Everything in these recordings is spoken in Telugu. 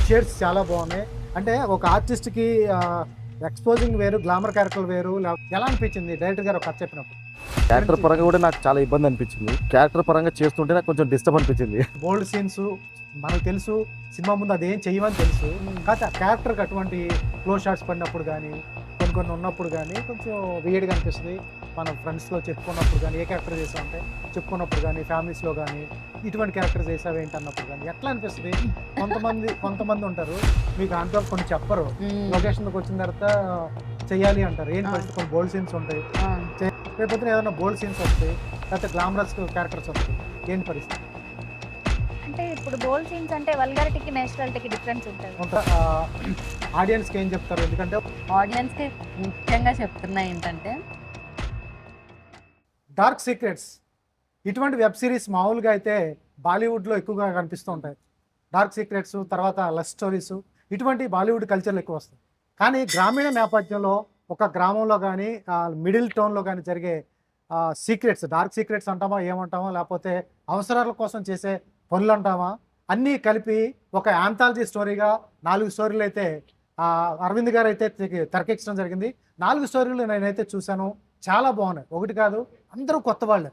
షేడ్స్ చాలా బాగున్నాయి. అంటే ఒక ఆర్టిస్ట్‌కి ఎక్స్‌పోజింగ్ వేరు, గ్లామర్ క్యారెక్టర్‌లు వేరు. ఎలా అనిపించింది డైరెక్టర్ గారు ఒక కథ చెప్పినప్పుడు? క్యారెక్టర్ పరంగా కూడా నాకు చాలా ఇబ్బంది అనిపించింది. క్యారెక్టర్ పరంగా చేస్తుంటే నాకు కొంచెం డిస్టర్బ్ అనిపించింది. బోల్డ్ సీన్స్ మనకు తెలుసు. సినిమా ముందు అదేం చెయ్యమని తెలుసు. కాకపోతే ఆ క్యారెక్టర్‌కి అటువంటి క్లోజ్ షాట్స్ పడినప్పుడు గానీ, కొన్ని ఉన్నప్పుడు గానీ కొంచెం వియర్డ్‌గా అనిపిస్తది. మనం ఫ్రెండ్స్‌లో చెప్పుకున్నప్పుడు గానీ, ఏ క్యారెక్టర్ చేసామంటే చెప్పుకున్నప్పుడు గానీ, ఫ్యామిలీస్‌లో గానీ, ఇటువంటి క్యారెక్టర్ చేసావేంటి అన్నప్పుడు గానీ ఎట్లా అనిపిస్తది? కొంతమంది ఉంటారు. మీకు ఆన్సర్ కొన్ని చెప్పరు. లొకేషన్‌లోకి వచ్చిన తర్వాత చెయ్యాలి అంటారు. ఏంటి పరిస్థితి? కొన్ని బోల్డ్ సీన్స్ ఉంటాయి. రేపొద్దున ఏదైనా బోల్డ్ సీన్స్ వస్తాయి. లేకపోతే గ్లామరస్ క్యారెక్టర్స్ వస్తాయి. ఏంటి పరిస్థితి? అంటే ఇప్పుడు బోల్డ్ సీన్స్ అంటే వల్గారిటీకి నేచురాలిటీకి డిఫరెన్స్ ఉంటుంది. ఆడియన్స్కి ఏం చెప్తారు? ఎందుకంటే ఆడియన్స్కి ముఖ్యంగా చెప్తున్నా ఏంటంటే డార్క్ సీక్రెట్స్ ఇటువంటి వెబ్ సిరీస్ మామూలుగా అయితే బాలీవుడ్లో ఎక్కువగా కనిపిస్తూ ఉంటాయి. డార్క్ సీక్రెట్స్, తర్వాత లవ్ స్టోరీస్, ఇటువంటి బాలీవుడ్ కల్చర్లు ఎక్కువ వస్తాయి. కానీ గ్రామీణ నేపథ్యంలో ఒక గ్రామంలో కానీ మిడిల్ టౌన్లో కానీ జరిగే సీక్రెట్స్, డార్క్ సీక్రెట్స్ అంటామా ఏమంటామా, లేకపోతే అవసరాల కోసం చేసే పనులు అంటామా, అన్నీ కలిపి ఒక యాంథాలజీ స్టోరీగా 4 స్టోరీలు అయితే అరవింద్ గారు అయితే తెరకెక్కడం జరిగింది. 4 స్టోరీలు నేనైతే చూశాను. చాలా బాగున్నాయి. ఒకటి కాదు, అందరూ కొత్త వాళ్ళే.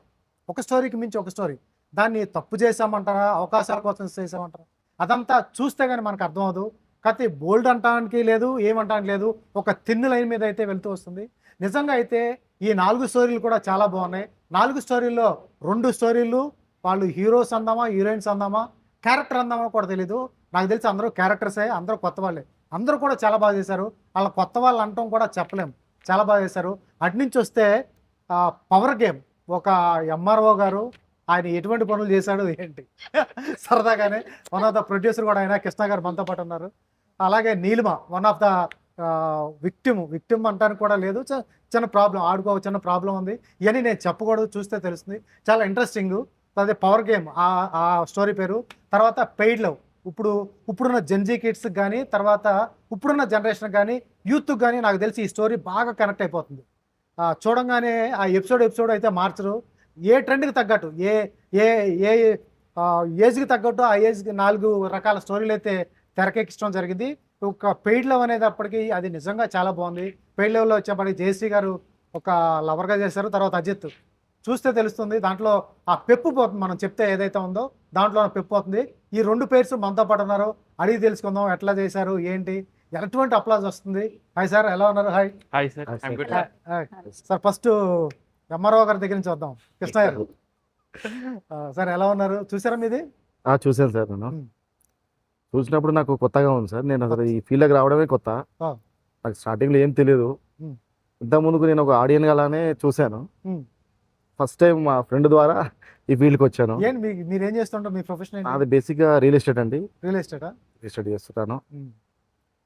ఒక స్టోరీకి మించి ఒక స్టోరీ. దాన్ని తప్పు చేసామంటారా, అవకాశాల కోసం చేసామంటారా, అదంతా చూస్తే కానీ మనకు అర్థం అవ్వదు. కాకపోతే బోల్డ్ అంటానికి లేదు, ఏమంటానికి లేదు. ఒక థిన్ లైన్ మీద అయితే వెళ్తూ వస్తుంది. నిజంగా అయితే ఈ 4 స్టోరీలు కూడా చాలా బాగున్నాయి. 4 స్టోరీల్లో 2 స్టోరీలు వాళ్ళు హీరోస్ అందామా, హీరోయిన్స్ అందామా, క్యారెక్టర్ అందామా కూడా తెలీదు. నాకు తెలిసి అందరూ క్యారెక్టర్సే, అందరూ కొత్త వాళ్ళే. అందరూ కూడా చాలా బాగా చేశారు. వాళ్ళ కొత్త వాళ్ళు అనటం కూడా చెప్పలేము. చాలా బాగా చేశారు. అటు నుంచి వస్తే పవర్ గేమ్, ఒక ఎంఆర్ఓ గారు ఆయన ఎటువంటి పనులు చేశాడు ఏంటి సరదాగానే. వన్ ఆఫ్ ద ప్రొడ్యూసర్ కూడా ఆయన కృష్ణ గారు మనతో పాటు ఉన్నారు. అలాగే Neelima one of the victim అంటానికి కూడా లేదు. చిన్న ప్రాబ్లం, ఆడుకో చిన్న ప్రాబ్లం ఉంది. ఇవన్నీ నేను చెప్పకూడదు, చూస్తే తెలుస్తుంది. చాలా ఇంట్రెస్టింగ్. అదే పవర్ గేమ్ ఆ స్టోరీ పేరు. తర్వాత పెయిడ్ లవ్, ఇప్పుడున్న జెన్జీ కిడ్స్కి కానీ, తర్వాత ఇప్పుడున్న జనరేషన్కి కానీ, యూత్కి కానీ నాకు తెలిసి ఈ స్టోరీ బాగా కనెక్ట్ అయిపోతుంది. చూడంగానే ఆ ఎపిసోడ్ అయితే మార్చరు. ఏ ట్రెండ్కి తగ్గట్టు, ఏ ఏ ఏ ఏజ్కి తగ్గట్టు ఆ ఏజ్కి 4 రకాల స్టోరీలు అయితే తెరకెక్కించడం జరిగింది. ఒక పెయిడ్ లవ్ అనేటప్పటికీ అది నిజంగా చాలా బాగుంది. పెయిడ్ లవ్లో వచ్చేప్పటికి జయశ్రీ గారు ఒక లవర్గా చేశారు. తర్వాత అజిత్, చూస్తే తెలుస్తుంది. దాంట్లో ఆ పెప్పు పోతుంది. మనం చెప్తే ఏదైతే ఉందో దాంట్లో పెప్పు పోతుంది. ఈ 2 పేర్స్ మనతో పాటు ఉన్నారు. అడిగి తెలుసుకుందాం ఎట్లా చేశారు ఏంటి, ఎటువంటి అప్లాజ్ వస్తుంది. హాయ్ సార్, ఎలా ఉన్నారు? Hi. Hi sir, I'm good. Sir first MRO గారి దగ్గర నుంచి వద్దాం. కృష్ణ గారు సార్ ఎలా ఉన్నారు? చూసారా మీది? చూశాను సార్. నేను చూసినప్పుడు నాకు కొత్తగా ఉంది సార్. నేను అసలు ఈ ఫీల్డ్కి రావడమే కొత్త. నాకు స్టార్టింగ్లో ఏం తెలియదు. ఇంతకుముందుకు నేను ఒక ఆడియన్ అలానే చూశాను. ఫస్ట్ టైం మా ఫ్రెండ్ ద్వారా ఈ ఫీల్డ్కి వచ్చాను. మీరు ఏం చేస్తుంటారు? మీ ప్రొఫెషన్ అది బేసిక్గా రియల్ ఎస్టేట్ అండి. రియల్ ఎస్టేటా? రియల్ ఎస్టేట్ చేస్తుంటాను.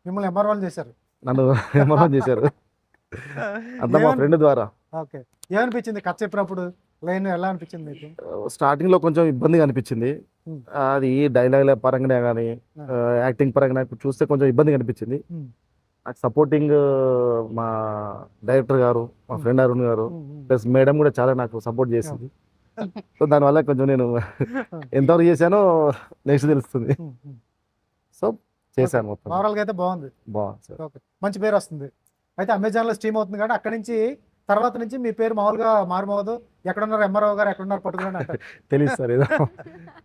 మిమ్మల్ని ఎంఆర్ఓ చేశారు? నన్ను ఎంఆర్ఓ చేశారు. అంతా మా ఫ్రెండ్ ద్వారా. ఓకే. ఏమనిపించింది కథ చెప్పినప్పుడు? లైన్ ఎలా అనిపించింది మీకు? స్టార్టింగ్లో కొంచెం ఇబ్బందిగా అనిపించింది. అది డైలాగ్ పరంగానే కానీ, యాక్టింగ్ పరంగా చూస్తే కొంచెం ఇబ్బందిగా అనిపించింది. నాకు సపోర్టింగ్ మా డైరెక్టర్ గారు, మా ఫ్రెండ్ అరుణ్ గారు, ప్లస్ మేడం కూడా చాలా నాకు సపోర్ట్ చేసింది. సో దానివల్ల కొంచెం నేను ఎంతవరకు చేశానో నెక్స్ట్ తెలుస్తుంది. సో చేశాను మొత్తం. ఓవరాల్గా అయితే బాగుంది సార్. ఓకే, మంచి పేరు వస్తుంది. అయితే అమెజాన్లో స్ట్రీమ్ అవుతుంది కానీ అక్కడి నుంచి తర్వాత నుంచి మీ పేరు మామూలుగా మారుమోదు. ఎక్కడున్నారు ఎంఆర్ఓ గారు, ఎక్కడున్నారు పట్టుకుని అంటారు. తెలియదు సార్, ఏదో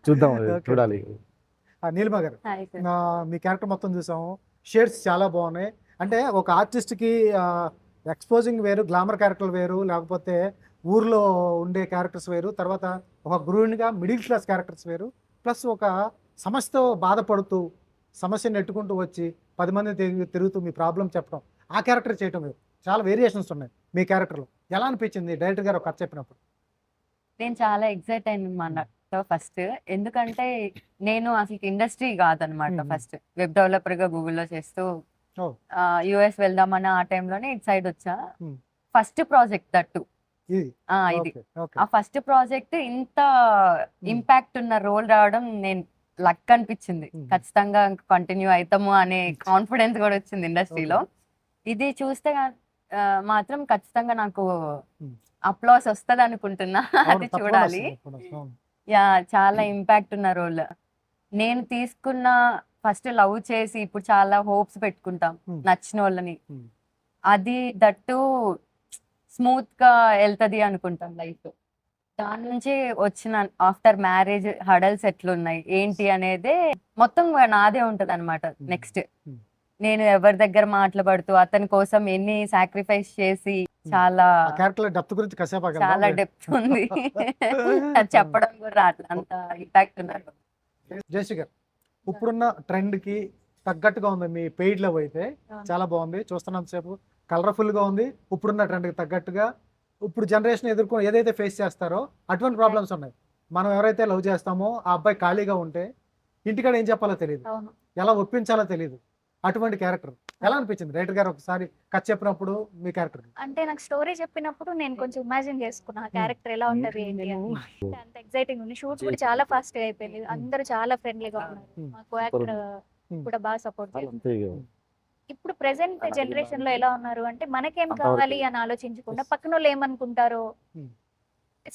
చూద్దాం, చూడాలి. నీలిమ గారు, మీ క్యారెక్టర్ మొత్తం చూసాము. షేడ్స్ చాలా బాగున్నాయి. అంటే ఒక ఆర్టిస్ట్కి ఎక్స్పోజింగ్ వేరు, గ్లామర్ క్యారెక్టర్లు వేరు, లేకపోతే ఊర్లో ఉండే క్యారెక్టర్స్ వేరు, తర్వాత ఒక గృహిణిగా మిడిల్ క్లాస్ క్యారెక్టర్స్ వేరు, ప్లస్ ఒక సమస్యతో బాధపడుతూ సమస్యను నెట్టుకుంటూ వచ్చి 10 మంది తిరుగుతూ మీ ప్రాబ్లం చెప్పడం, ఆ క్యారెక్టర్ చేయటం వేరు. చాలా వేరియేషన్స్ ఉన్నాయి మీ క్యారెక్టర్లో. ఎలా అనిపించింది డైరెక్టర్ గారు ఒక కథ చెప్పినప్పుడు? నేను చాలా ఎక్సైట్ అయిన ఫస్ట్. ఎందుకంటే నేను అసలు ఇండస్ట్రీ కాదనమాట. ఫస్ట్ వెబ్ డెవలపర్గా గూగుల్లో చేస్తూ యుఎస్ వెళ్దామని ఆ టైంలోనే ఇటు సైడ్ వచ్చా. ఫస్ట్ ప్రాజెక్ట్ దట్టు ఇది. ఆ ఫస్ట్ ప్రాజెక్ట్ ఇంత ఇంపాక్ట్ ఉన్న రోల్ రావడం నేను లక్ అనిపించింది. ఖచ్చితంగా కంటిన్యూ అవుతాము అనే కాన్ఫిడెన్స్ కూడా వచ్చింది ఇండస్ట్రీలో. ఇది చూస్తే మాత్రం ఖచ్చితంగా నాకు అప్లాస్ వస్తుంది అనుకుంటున్నా. అది చూడాలి. యా, చాలా ఇంపాక్ట్ ఉన్న రోల్. నేను తీసుకున్న ఫస్ట్ లవ్ చేసి ఇప్పుడు చాలా హోప్స్ పెట్టుకుంటాం Hmm. నచ్చిన వాళ్ళని. Hmm. అది దట్టు స్మూత్ గా వెళ్తది అనుకుంటాం లైఫ్. దాని నుంచి వచ్చిన ఆఫ్టర్ మ్యారేజ్ హడల్స్ ఎట్లున్నాయి ఏంటి అనేది మొత్తం నాదే ఉంటది అనమాట. Next Hmm. నేను ఎవరి దగ్గర మాటలు పడుతూ అతని కోసం ఎన్ని సాక్రిఫైస్ చేసి చాలా ఆ క్యారెక్టర్ డెప్త్ గురించి కాసేపు చాలా డెప్త్ ఉంది. అది చెప్పడం కూడా రాట్లే, అంత ఇంపాక్ట్ ఉన్నారు. జయశ్రీ గారు, ఇప్పుడున్న ట్రెండ్ కి తగ్గట్టుగా ఉంది మీ పెయిడ్ లవ్ అయితే. అవును. చాలా బాగుంది, చూస్తున్నంతసేపు కలర్ఫుల్ గా ఉంది. ఇప్పుడున్న ట్రెండ్ కి తగ్గట్టుగా ఇప్పుడు జనరేషన్ ఎదుర్కొని ఏదైతే ఫేస్ చేస్తారో అటువంటి ప్రాబ్లమ్స్ ఉన్నాయి. మనం ఎవరైతే లవ్ చేస్తామో ఆ అబ్బాయి ఖాళీగా ఉంటే ఇంటికాడ ఏం చెప్పాలో తెలియదు, అవును. ఎలా ఒప్పించాలో తెలియదు. అటువంటి క్యారెక్టర్ ఎలా అనిపించింది రైటర్ గారు ఒకసారి కథ చెప్పినప్పుడు మీ క్యారెక్టర్? అంటే నాకు స్టోరీ చెప్పినప్పుడు నేను కొంచెం ఇమాజిన్ చేసుకున్నా ఆ క్యారెక్టర్ ఎలా ఉంటది ఏంటి అని. అంటే అంత ఎక్సైటింగ్ ఉంది. షూట్ కూడా చాలా ఫాస్ట్ గా అయిపోయింది. అందరూ చాలా ఫ్రెండ్లీగా ఉన్నారు. మా కో యాక్టర్ కూడా బాగా సపోర్ట్ చేశారు. అంతే ఇక. ఇప్పుడు ప్రెసెంట్ జనరేషన్ లో ఎలా ఉన్నారు అంటే మనకేం అంతవరకు. కావాలి అని ఆలోచించకుండా పక్కన వాళ్ళు ఏమనుకుంటారో, Hmm.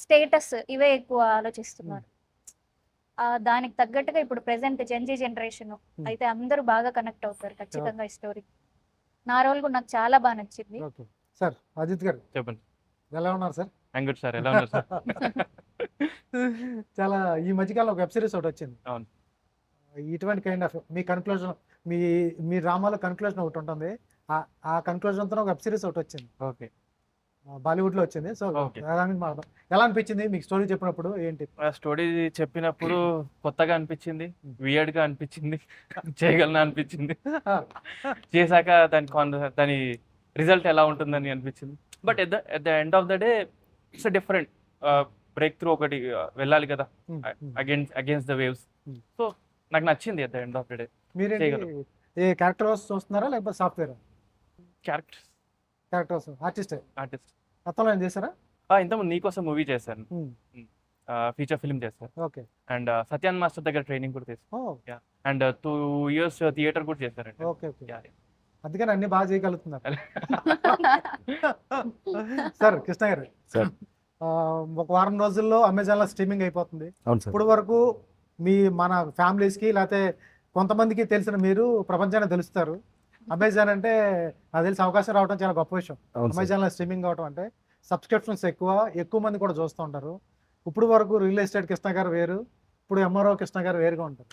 స్టేటస్ ఇవే ఎక్కువ ఆలోచిస్తున్నారు. దానికి తగ్గట్టుగా ఇప్పుడు ప్రెసెంట్ జెన్జీ జనరేషన్ అయితే అందరూ బాగా కనెక్ట్ అవుతారు ఖచ్చితంగా ఈ స్టోరీ. నా రోల్ కూడా నాకు చాలా బాగా నచ్చింది. ఓకే సార్, అజిత్ గారు చెప్పండి. ఎలా ఉన్నారు సార్? ఐమ్ గుడ్ సార్, ఎలా ఉన్నారు సార్? చాలా ఈ మధ్యకాలంలో ఒక వెబ్ సిరీస్ ఒకటి వచ్చింది. అవును. ఇటువంటి కైండ్ ఆఫ్ మీ కన్క్లూజన్, మీ డ్రామాలో కన్క్లూజన్ ఒకటి ఉంటుంది. ఆ కన్క్లూజన్ తో ఒక వెబ్ సిరీస్ ఒకటి వచ్చింది, ఓకే. బాలీవుడ్ లో వచ్చింది. So Okay. ఎలా అనిపించింది మీకు స్టోరీ చెప్పినప్పుడు? ఏంటి ఆ స్టోరీ చెప్పినప్పుడు కొత్తగా అనిపించింది, Hmm. వియర్డ్ గా అనిపించింది, చేయగలనా అనిపించింది. చేశాక దాని రిజల్ట్ ఎలా ఉంటుందని అనిపించింది. But at the end of the day it's different break through ఒకటి వెళ్ళాలి కదా against the waves. Hmm. So నాకు నచ్చింది at the end of the day. మీరేంటి చేయగలరు. ఏ క్యారెక్టర్ చూస్తున్నారా లేకపోతే software characters character artist artist. గతంలో ఏం చేశారా? ఇంతకుముందు నీకోసం మూవీ చేశాను, ఫీచర్ ఫిల్మ్ చేశాను. ఓకే. అండ్ సత్యాన్ మాస్టర్ దగ్గర ట్రైనింగ్ కూడా చేశాను. ఓ అండ్ 2 years థియేటర్ కూడా చేశారండి. Okay okay. Yeah, yeah. అందుకని అన్ని బాగా చేయగలుగుతున్నారు. సార్ కృష్ణ గారు, సార్. ఒక వారం రోజుల్లో అమెజాన్లో స్ట్రీమింగ్ అయిపోతుంది. అవును సార్. ఇప్పుడు వరకు మన ఫ్యామిలీస్కి లేకపోతే కొంతమందికి తెలిసిన మీరు ప్రపంచాన్ని తెలుస్తారు. అమెజాన్ అంటే నాకు తెలిసి అవకాశం రావడం చాలా గొప్ప విషయం. అవును సార్. అమెజాన్లో స్ట్రీమింగ్ అవడం అంటే సబ్స్క్రిప్షన్స్ ఎక్కువ మంది కూడా చూస్తూ ఉంటారు. ఇప్పుడు వరకు రియల్ ఎస్టేట్ కృష్ణ గారు వేరు, ఇప్పుడు ఎంఆర్ఓ కృష్ణ గారు వేరుగా ఉంటారు.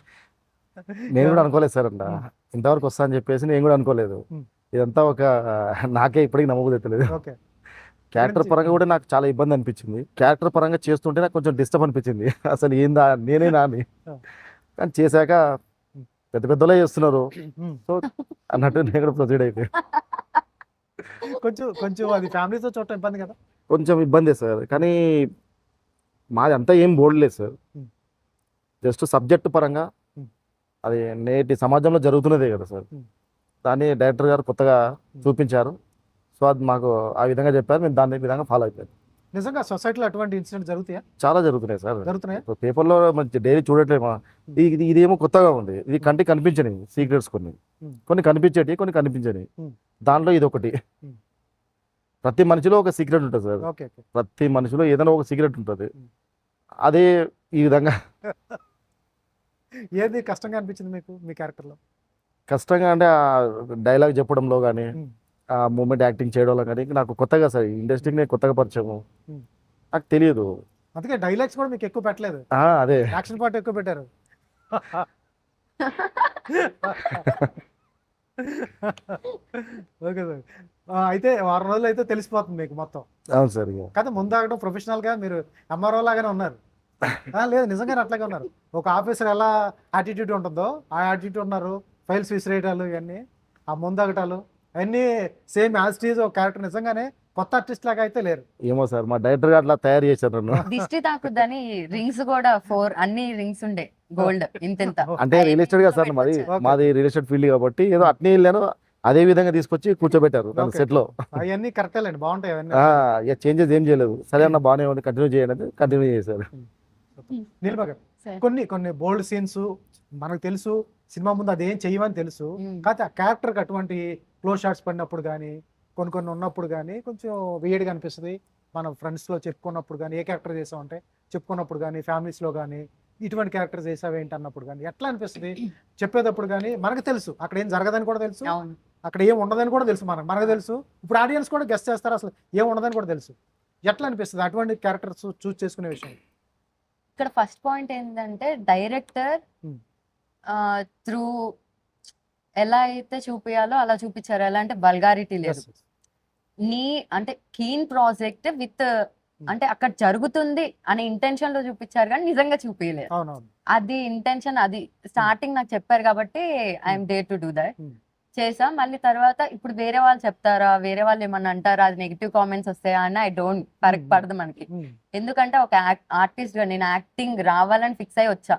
నేను కూడా అనుకోలేదు సార్ అంట ఇంతవరకు వస్తా అని చెప్పేసి. నేను కూడా అనుకోలేదు. ఇదంతా ఒక నాకే ఇప్పటికి నమ్మబుద్ధి. ఓకే. క్యారెక్టర్ పరంగా కూడా నాకు చాలా ఇబ్బంది అనిపించింది. క్యారెక్టర్ పరంగా చేస్తుంటే నాకు కొంచెం డిస్టర్బ్ అనిపించింది. అసలు ఏందా నేనేనా అని. కానీ చేశాక పెద్ద పెద్దలే చేస్తున్నారు సో అన్నట్టు నేను కూడా ప్రొసీడ్ అయిపోయి కొంచెం అది ఫ్యామిలీతో చూడటం ఇబ్బంది కదా. కొంచెం ఇబ్బందే సార్. కానీ మాది అంతా ఏం బోర్డులేదు సార్. జస్ట్ సబ్జెక్ట్ పరంగా అది నేటి సమాజంలో జరుగుతున్నదే కదా సార్. దాన్ని డైరెక్టర్ గారు కొత్తగా చూపించారు. సో అది మాకు ఆ విధంగా చెప్పారు, మేము దాని విధంగా ఫాలో అయిపోయాం. నిజంగా సొసైటీలో అటువంటి ఇన్సిడెంట్ జరుగుతాయా? చాలా జరుగుతున్నాయి సార్. జరుగుతున్నాయా? పేపర్లో మంచి డైలీ చూడట్లేమా. ఇదేమో కొత్తగా ఉంది. ఇది కంటికి కనిపించని సీక్రెట్స్, కొన్ని కనిపించేటి, కొన్ని కనిపించని. దాంట్లో ఇది ఒకటి. ప్రతి మనిషిలో ఒక సీక్రెట్ ఉంటుంది సార్. Okay okay. ప్రతి మనిషిలో ఏదైనా ఒక సీక్రెట్ ఉంటుంది. అదే ఈ విధంగా. ఏది కష్టంగా అనిపించింది మీకు మీ క్యారెక్టర్లో? కష్టంగా అంటే ఆ డైలాగ్ చెప్పడంలో కానీ, ఆ మూమెంట్ యాక్టింగ్ చేయడంలో కానీ నాకు కొత్తగా సార్. ఇండస్ట్రీకి నేను కొత్తగా పరిచయము, నాకు తెలియదు. అందుకే డైలాగ్స్ కూడా మీకు ఎక్కువ పెట్టలేదు, అదే యాక్షన్ పార్ట్ ఎక్కువ పెట్టారు. Okay sir. అయితే వారం రోజులు అయితే తెలిసిపోతుంది మీకు మొత్తం. అవును సార్. కదా ముందాగడం ప్రొఫెషనల్గా మీరు ఎంఆర్ఓ లాగానే ఉన్నారు. లేదు నిజంగానే అట్లాగే ఉన్నారు. ఒక ఆఫీసర్ ఎలా యాటిట్యూడ్ ఉంటుందో ఆ యాటిట్యూడ్ ఉన్నారు. ఫైల్స్ విసిరేయటాలు ఇవన్నీ, ఆ ముందాగటాలు అవన్నీ సేమ్ యాజ్ టీజ్ ఒక క్యారెక్టర్. నిజంగానే కొత్త ఆర్టిస్ట్ లాగా అయితే లేరు. ఏమో సార్, మా డైరెక్టర్ గారు అట్లా తయారు చేశారు నన్ను. దిష్టి తాకుద్దని రింగ్స్ కూడా 4 అన్ని రింగ్స్ ఉండే గోల్డ్ ఇంత. అంటే రియల్ ఎస్టేట్ కదా సార్ మాది రియల్ ఎస్టేట్ ఫీల్డ్ కాబట్టి ఏదో అట్నే వెళ్ళాను, అదే విధంగా తీసుకొచ్చి కూర్చోబెట్టారు సెట్ లో. అవన్నీ కరెక్టేలేండి, బాగుంటాయి అవన్నీ. చేంజెస్ ఏం చేయలేదు. సరే అన్న బాగానే ఉంది, కంటిన్యూ చేయండి, కంటిన్యూ చేశారు. నీలిమ గారు, కొన్ని బోల్డ్ సీన్స్ మనకు తెలుసు, సినిమా ముందు అదేం చెయ్యమని తెలుసు. కాకపోతే ఆ క్యారెక్టర్కి అటువంటి క్లోజ్ షాట్స్ పడినప్పుడు కానీ, కొన్ని ఉన్నప్పుడు కానీ కొంచెం వియర్డ్గా అనిపిస్తుంది. మన ఫ్రెండ్స్లో చెప్పుకున్నప్పుడు కానీ, ఏ క్యారెక్టర్ చేసామంటే చెప్పుకున్నప్పుడు కానీ, ఫ్యామిలీస్లో కానీ ఇటువంటి క్యారెక్టర్స్ వేసావు ఏంటి అన్నప్పుడు కానీ ఎట్లా అనిపిస్తుంది చెప్పేటప్పుడు? కానీ మనకు తెలుసు అక్కడ ఏం జరగదని కూడా తెలుసు, అవును. అక్కడ ఏం ఉండదని కూడా తెలుసు, మనకు తెలుసు. ఇప్పుడు ఆడియన్స్ కూడా గెస్ట్ చేస్తారు అసలు ఏం ఉండదని కూడా తెలుసు. ఎట్లా అనిపిస్తుంది అటువంటి క్యారెక్టర్స్ చూస్ చేసుకునే విషయం? ఇక్కడ ఫస్ట్ పాయింట్ ఏంటంటే డైరెక్టర్ Hmm. త్రూ ఎలా అయితే చూపించాలో అలా చూపించారు. ఎలా అంటే వల్గారిటీ లేదు. Yes. నీ అంటే కీన్ ప్రాజెక్ట్ విత్ అంటే అక్కడ జరుగుతుంది అనే ఇంటెన్షన్ లో చూపించారు కానీ నిజంగా చూపించలేదు. అవునవును. అది ఇంటెన్షన్, అది స్టార్టింగ్ నాకు చెప్పారు కాబట్టి I'm day to do that. Hmm. చేసా. మళ్ళీ తర్వాత ఇప్పుడు వేరే వాళ్ళు చెప్తారా, వేరే వాళ్ళు ఏమన్నా అంటారా, అది నెగిటివ్ కామెంట్స్ వస్తాయా అని ఐ డోంట్ ఫరక్ పడదు మనకి. ఎందుకంటే ఒక ఆర్టిస్ట్ గా నేను యాక్టింగ్ రావాలని ఫిక్స్ అయి వచ్చా.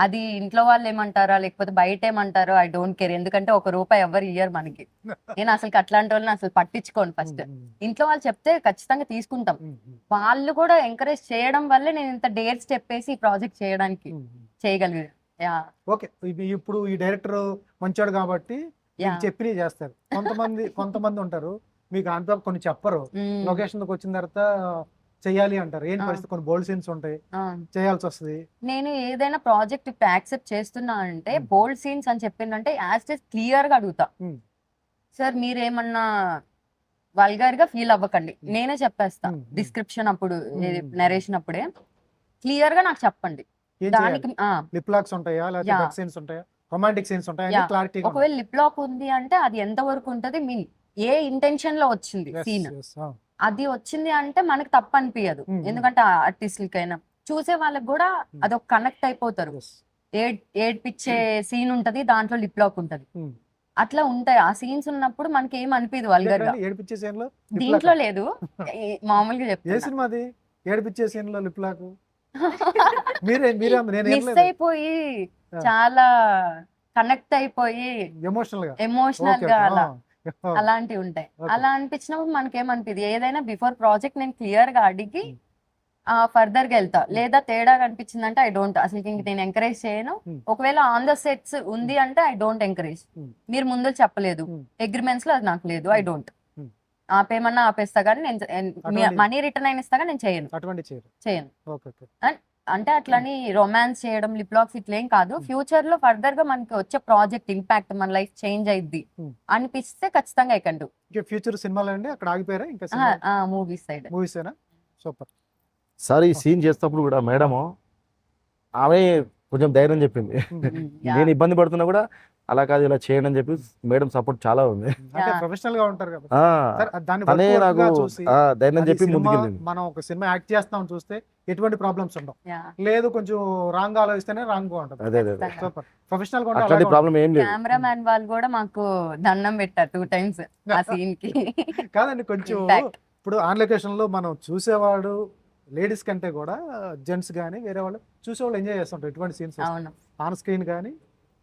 అది ఇంట్లో వాళ్ళు ఏమంటారా లేకపోతే బయట ఏమంటారో ఐ డోంట్ కేర్. ఎందుకంటే ₹1 ఎవరు ఇయ్యరు మనకి. నేను అసలు అట్లాంటి వాళ్ళని అసలు పట్టించుకోను. ఫస్ట్ ఇంట్లో వాళ్ళు చెప్తే ఖచ్చితంగా తీసుకుంటాం. వాళ్ళు కూడా ఎంకరేజ్ చేయడం వల్లే నేను ఇంత డేర్ స్టెప్ వేసి ఈ ప్రాజెక్ట్ చేయడానికి చేయగలిగాను. Yeah okay. ఇప్పుడు ఈ డైరెక్టర్ మంచోడు కాబట్టి చెప్పి చేస్తారు. కొంతమంది ఉంటారు మీకు అంతా కొన్ని చెప్పరు, లొకేషన్ వచ్చిన తర్వాత చెయ్యాలి అంటారు. ఏంటి పరిస్థితి? కొన్ని బోల్డ్ సీన్స్ ఉంటాయి, చేయాల్సి వస్తుంది. నేను ఏదైనా ప్రాజెక్ట్ ఇప్పుడు యాక్సెప్ట్ చేస్తున్నా అంటే బోల్డ్ సీన్స్ అని చెప్పిందంటే యాజ్ ఇట్ క్లియర్ గా అడుగుతా. సార్ మీరేమన్నా వల్గర్ గా ఫీల్ అవ్వకండి, నేనే చెప్పేస్తా డిస్క్రిప్షన్ అప్పుడు నరేషన్ అప్పుడే క్లియర్ గా నాకు చెప్పండి. దానికి లిప్ లాక్స్ ఉంటాయా లేకపోతే సీన్స్ ఉంటాయా, రొమాంటిక్ సీన్స్ ఉంటాయా, క్లారిటీ. ఒకవేళ లిప్ లాక్ ఉంది అంటే అది ఎంత వరకు ఉంటది, మీన్ ఏ ఇంటెన్షన్ లో వచ్చింది సీన్, అది వచ్చింది అంటే మనకు తప్పు అనిపించదు. ఎందుకంటే ఆర్టిస్టులకైనా చూసే వాళ్ళకి కూడా అదొక కనెక్ట్ అయిపోతారు. ఏడ్పిచ్చే సీన్ ఉంటది, దాంట్లో లిప్ లాక్ ఉంటది, అట్లా ఉంటాయి. ఆ సీన్స్ ఉన్నప్పుడు మనకి ఏం అనిపించదు వల్గర్ గా. ఏడిపించే సీన్ లో దీంట్లో లేదు, మామూలుగా చెప్తా. ఏ సినిమాది ఏడిపించే సీన్ లో లిప్ లాక్? మిస్ అయిపోయి చాలా కనెక్ట్ అయిపోయి ఎమోషనల్ గా అలా అలాంటివి ఉంటాయి. అలా అనిపించినప్పుడు మనకేమనిపిది, ఏదైనా బిఫోర్ ప్రాజెక్ట్ నేను క్లియర్ గా అడిగి ఫర్దర్ గా వెళ్తా. లేదా తేడా కనిపించింది అంటే ఐ డోంట్, అసలు ఇంక నేను ఎంకరేజ్ చేయను. ఒకవేళ ఆన్ ద సెట్స్ ఉంది అంటే ఐ డోంట్ ఎంకరేజ్. మీరు ముందు చెప్పలేదు, అగ్రిమెంట్స్ లో అది నాకు లేదు, ఐ డోంట్. ఆపేమన్నా ఆపేస్తా కానీ నేను మనీ రిటర్న్ అయిన ఇస్తా కానీ నేను చేయను. అంటే అట్లని రొమాన్స్ చేయడం, లిప్ లాక్స్ ఇట్లేం కాదు. ఫ్యూచర్ లో ఫర్దర్ గా మనకి వచ్చే ప్రాజెక్ట్ ఇంపాక్ట్ మన లైఫ్ చేంజ్ అయింది అనిపిస్తే ఖచ్చితంగా ఎక్కండు. ఫ్యూచర్ సినిమాలో అండి అక్కడ ఆగిపోయారా? ఇంకా మూవీస్ సైడ్. మూవీసేనా? సూపర్. సార్ ఈ సీన్ చేసేటప్పుడు కూడా మేడము ఆమె కొంచెం ధైర్యం చెప్పింది. నేను ఇబ్బంది పడుతున్నా కూడా అలా కాదు ఇలా చేయండి అని చెప్పి మేడం సపోర్ట్ చాలా ఉంది. ప్రొఫెషనల్ గా ఉంటారు కదా, తనే నాకు ధైర్యం చెప్పి ముందుకెళ్ళింది. మనం ఒక సినిమా యాక్ట్ చేస్తాం చూస్తే ఎటువంటి ప్రాబ్లమ్స్ ఉండవు. లేదు కొంచెం రాంగ్ ఆలోచిస్తేనే రాంగ్ గా ఉంటుంది. అదే సూపర్. ప్రొఫెషనల్ గా అట్లాంటి ప్రాబ్లం ఏం లేదు. కెమెరామ్యాన్ వాళ్ళు కూడా మాకు దండం పెట్టారు 2 times ఆ సీన్ కి. కాదండి కొంచెం ఇప్పుడు ఆన్ లొకేషన్ లో మనం చూసేవాడు లేడీస్ కంటే కూడా జెంట్స్ కానీ వేరే వాళ్ళు చూసేవాళ్ళు ఎంజాయ్ చేస్తుంటారు ఇటువంటి సీన్స్. ఆన్ స్క్రీన్ కానీ